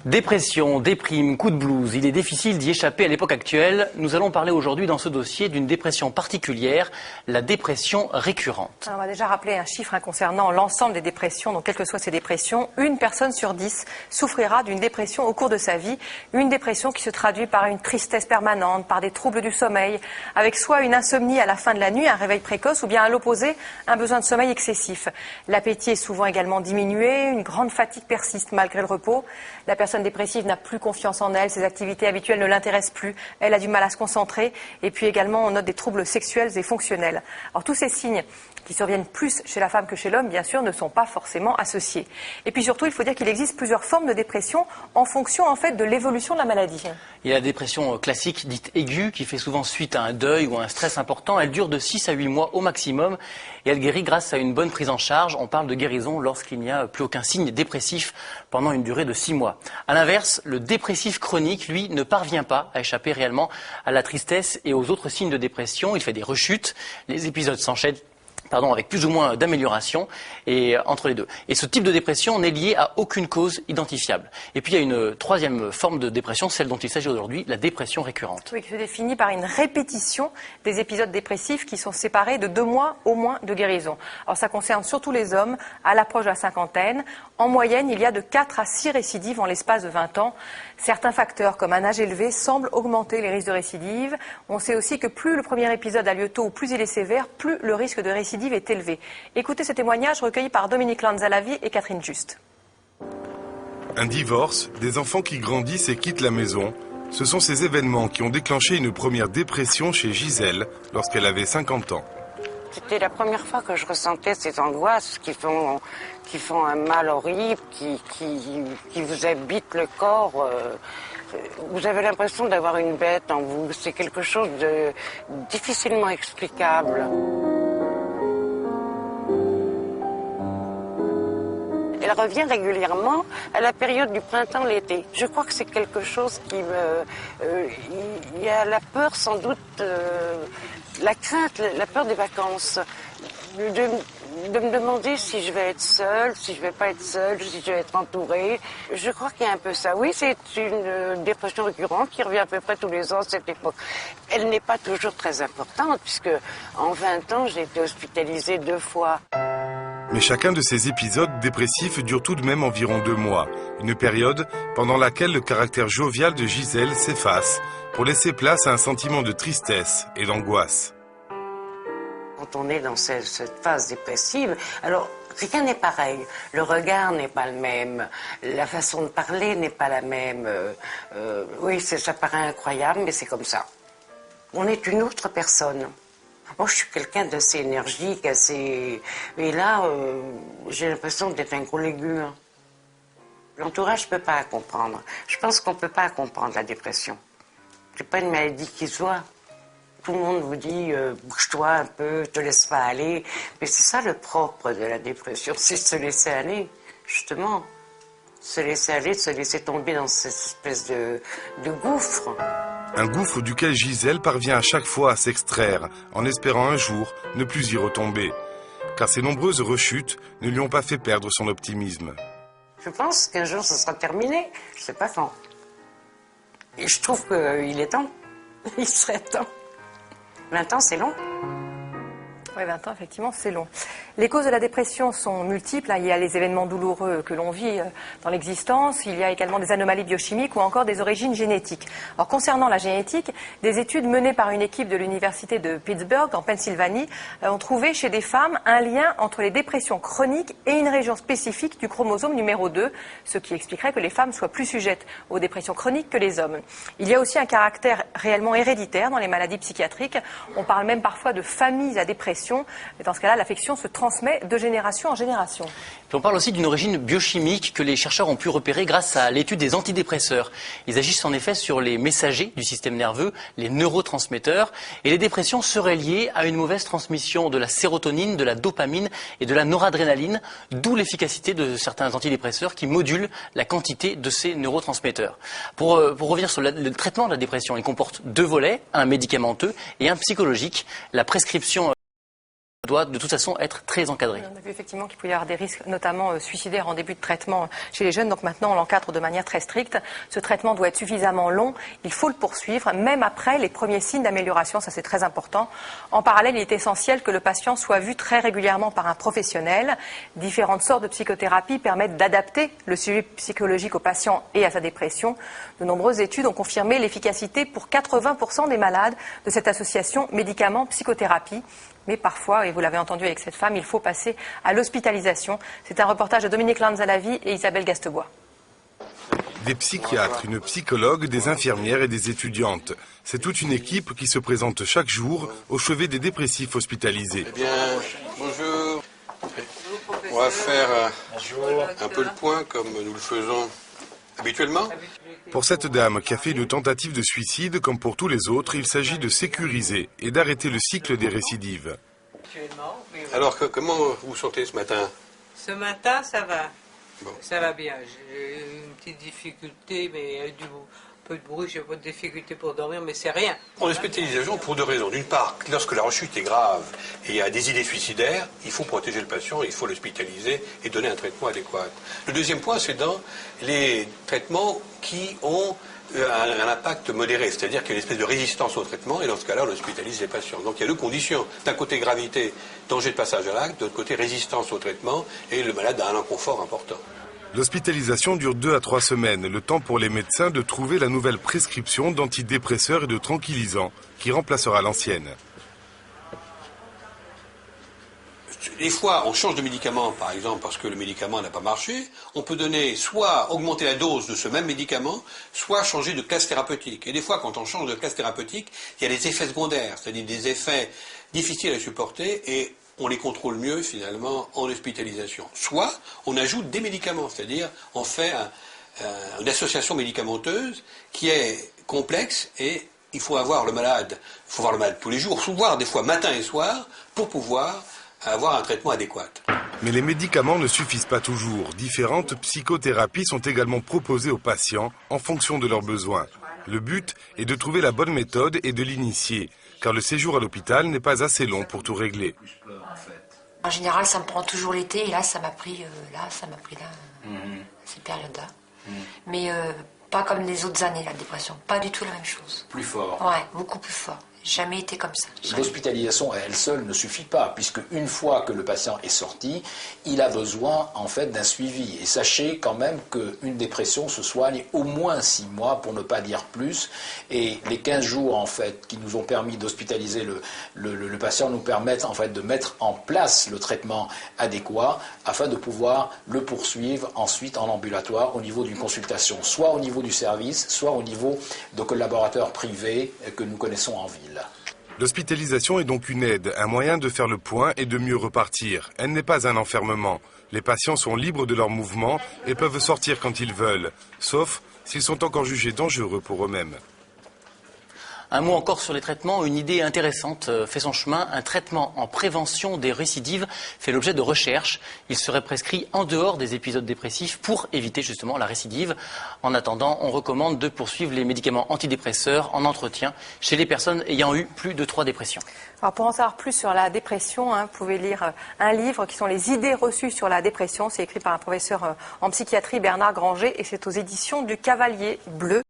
Dépression, déprime, coup de blues, il est difficile d'y échapper à l'époque actuelle. Nous allons parler aujourd'hui dans ce dossier d'une dépression particulière, la dépression récurrente. Alors on va déjà rappeler un chiffre concernant l'ensemble des dépressions, donc quelles que soient ces dépressions, une personne sur 10 souffrira d'une dépression au cours de sa vie. Une dépression qui se traduit par une tristesse permanente, par des troubles du sommeil, avec soit une insomnie à la fin de la nuit, un réveil précoce, ou bien à l'opposé, un besoin de sommeil excessif. L'appétit est souvent également diminué, une grande fatigue persiste malgré le repos. La personne dépressive n'a plus confiance en elle, ses activités habituelles ne l'intéressent plus, elle a du mal à se concentrer, et puis également on note des troubles sexuels et fonctionnels. Alors tous ces signes qui surviennent plus chez la femme que chez l'homme, bien sûr, ne sont pas forcément associés. Et puis surtout, il faut dire qu'il existe plusieurs formes de dépression en fonction en fait de l'évolution de la maladie. Il y a la dépression classique, dite aiguë, qui fait souvent suite à un deuil ou à un stress important. Elle dure de 6 à 8 mois au maximum et elle guérit grâce à une bonne prise en charge. On parle de guérison lorsqu'il n'y a plus aucun signe dépressif pendant une durée de 6 mois. A l'inverse, le dépressif chronique, lui, ne parvient pas à échapper réellement à la tristesse et aux autres signes de dépression. Il fait des rechutes, les épisodes s'enchaînent avec plus ou moins d'amélioration entre les deux. Et ce type de dépression n'est lié à aucune cause identifiable. Et puis il y a une troisième forme de dépression, celle dont il s'agit aujourd'hui, la dépression récurrente. Oui, qui se définit par une répétition des épisodes dépressifs qui sont séparés de 2 mois au moins de guérison. Alors ça concerne surtout les hommes à l'approche de la cinquantaine. En moyenne, il y a de 4 à 6 récidives en l'espace de 20 ans. Certains facteurs, comme un âge élevé, semblent augmenter les risques de récidive. On sait aussi que plus le premier épisode a lieu tôt ou plus il est sévère, plus le risque de récidive est élevé. Écoutez ce témoignage recueilli par Dominique Lanzallavi et Catherine Just. Un divorce, des enfants qui grandissent et quittent la maison, ce sont ces événements qui ont déclenché une première dépression chez Gisèle lorsqu'elle avait 50 ans. C'était la première fois que je ressentais ces angoisses qui font un mal horrible, qui vous habitent le corps. Vous avez l'impression d'avoir une bête en vous. C'est quelque chose de difficilement explicable. Elle revient régulièrement à la période du printemps-l'été. Je crois que c'est quelque chose qui il y a la peur sans doute, la crainte, la peur des vacances. De me demander si je vais être seule, si je vais pas être seule, si je vais être entourée. Je crois qu'il y a un peu ça. Oui, c'est une dépression récurrente qui revient à peu près tous les ans à cette époque. Elle n'est pas toujours très importante puisque en 20 ans, j'ai été hospitalisée 2 fois. Mais chacun de ces épisodes dépressifs dure tout de même environ 2 mois. Une période pendant laquelle le caractère jovial de Gisèle s'efface pour laisser place à un sentiment de tristesse et d'angoisse. Quand on est dans cette phase dépressive, alors rien n'est pareil. Le regard n'est pas le même, la façon de parler n'est pas la même. Oui, ça paraît incroyable, mais c'est comme ça. On est une autre personne. Moi, je suis quelqu'un d'assez énergique, assez... Et là, j'ai l'impression d'être un gros légume. L'entourage ne peut pas comprendre. Je pense qu'on ne peut pas comprendre la dépression. C'est pas une maladie qui se voit. Tout le monde vous dit bouge-toi un peu, te laisse pas aller. Mais c'est ça le propre de la dépression, c'est se laisser aller, justement. Se laisser aller, se laisser tomber dans cette espèce de gouffre. Un gouffre duquel Gisèle parvient à chaque fois à s'extraire, en espérant un jour ne plus y retomber. Car ses nombreuses rechutes ne lui ont pas fait perdre son optimisme. Je pense qu'un jour ce sera terminé, je sais pas quand. Et je trouve qu'il est temps. Il serait temps. 20 ans, c'est long. Oui, 20 ans, effectivement, c'est long. Les causes de la dépression sont multiples. Il y a les événements douloureux que l'on vit dans l'existence. Il y a également des anomalies biochimiques ou encore des origines génétiques. Alors, concernant la génétique, des études menées par une équipe de l'université de Pittsburgh, en Pennsylvanie, ont trouvé chez des femmes un lien entre les dépressions chroniques et une région spécifique du chromosome numéro 2, ce qui expliquerait que les femmes soient plus sujettes aux dépressions chroniques que les hommes. Il y a aussi un caractère réellement héréditaire dans les maladies psychiatriques. On parle même parfois de familles à dépression. Et dans ce cas-là, l'affection se transmet de génération en génération. Et on parle aussi d'une origine biochimique que les chercheurs ont pu repérer grâce à l'étude des antidépresseurs. Ils agissent en effet sur les messagers du système nerveux, les neurotransmetteurs. Et les dépressions seraient liées à une mauvaise transmission de la sérotonine, de la dopamine et de la noradrénaline, d'où l'efficacité de certains antidépresseurs qui modulent la quantité de ces neurotransmetteurs. Pour revenir sur le traitement de la dépression, il comporte 2 volets, un médicamenteux et un psychologique. La prescription doit de toute façon être très encadré. On a vu effectivement qu'il pouvait y avoir des risques, notamment suicidaires en début de traitement chez les jeunes. Donc maintenant, on l'encadre de manière très stricte. Ce traitement doit être suffisamment long. Il faut le poursuivre, même après les premiers signes d'amélioration. Ça, c'est très important. En parallèle, il est essentiel que le patient soit vu très régulièrement par un professionnel. Différentes sortes de psychothérapie permettent d'adapter le suivi psychologique au patient et à sa dépression. De nombreuses études ont confirmé l'efficacité pour 80% des malades de cette association médicaments-psychothérapie. Mais parfois, et vous l'avez entendu avec cette femme, il faut passer à l'hospitalisation. C'est un reportage de Dominique Lanzalavi et Isabelle Gastebois. Des psychiatres, une psychologue, des infirmières et des étudiantes. C'est toute une équipe qui se présente chaque jour au chevet des dépressifs hospitalisés. Eh bien, bonjour. On va faire un peu le point comme nous le faisons habituellement. Pour cette dame qui a fait une tentative de suicide, comme pour tous les autres, il s'agit de sécuriser et d'arrêter le cycle des récidives. Alors, comment vous vous sentez ce matin? Ce matin, ça va. Bon. Ça va bien. J'ai eu une petite difficulté, mais un peu de bruit, j'ai pas de difficulté pour dormir, mais c'est rien. On est hospitalisation pour deux raisons. D'une part, lorsque la rechute est grave et il y a des idées suicidaires, il faut protéger le patient, il faut l'hospitaliser et donner un traitement adéquat. Le deuxième point, c'est dans les traitements qui ont un impact modéré, c'est-à-dire qu'il y a une espèce de résistance au traitement, et dans ce cas-là, on hospitalise les patients. Donc il y a deux conditions. D'un côté, gravité, danger de passage à l'acte, de l'autre côté, résistance au traitement, et le malade a un inconfort important. L'hospitalisation dure 2 à 3 semaines, le temps pour les médecins de trouver la nouvelle prescription d'antidépresseurs et de tranquillisants qui remplacera l'ancienne. Des fois, on change de médicament, par exemple, parce que le médicament n'a pas marché. On peut donner, soit augmenter la dose de ce même médicament, soit changer de classe thérapeutique. Et des fois, quand on change de classe thérapeutique, il y a des effets secondaires, c'est-à-dire des effets difficiles à supporter, et on les contrôle mieux, finalement, en hospitalisation. Soit, on ajoute des médicaments, c'est-à-dire, on fait une association médicamenteuse qui est complexe, et il faut voir le malade tous les jours, voire des fois matin et soir, pour pouvoir avoir un traitement adéquat. Mais les médicaments ne suffisent pas toujours. Différentes psychothérapies sont également proposées aux patients en fonction de leurs besoins. Le but est de trouver la bonne méthode et de l'initier, car le séjour à l'hôpital n'est pas assez long pour tout régler. En général, ça me prend toujours l'été, et là, ça m'a pris cette période-là. Mais pas comme les autres années, la dépression. Pas du tout la même chose. Plus fort. Ouais, beaucoup plus fort. Jamais été comme ça. L'hospitalisation à elle seule ne suffit pas, puisque une fois que le patient est sorti, il a besoin en fait d'un suivi. Et sachez quand même qu'une dépression se soigne au moins 6 mois, pour ne pas dire plus. Et les 15 jours en fait qui nous ont permis d'hospitaliser le patient nous permettent en fait de mettre en place le traitement adéquat afin de pouvoir le poursuivre ensuite en ambulatoire au niveau d'une consultation, soit au niveau du service, soit au niveau de collaborateurs privés que nous connaissons en ville. L'hospitalisation est donc une aide, un moyen de faire le point et de mieux repartir. Elle n'est pas un enfermement. Les patients sont libres de leurs mouvements et peuvent sortir quand ils veulent, sauf s'ils sont encore jugés dangereux pour eux-mêmes. Un mot encore sur les traitements. Une idée intéressante fait son chemin. Un traitement en prévention des récidives fait l'objet de recherches. Il serait prescrit en dehors des épisodes dépressifs pour éviter justement la récidive. En attendant, on recommande de poursuivre les médicaments antidépresseurs en entretien chez les personnes ayant eu plus de 3 dépressions. Alors pour en savoir plus sur la dépression, vous pouvez lire un livre qui sont les idées reçues sur la dépression. C'est écrit par un professeur en psychiatrie, Bernard Granger, et c'est aux éditions du Cavalier Bleu.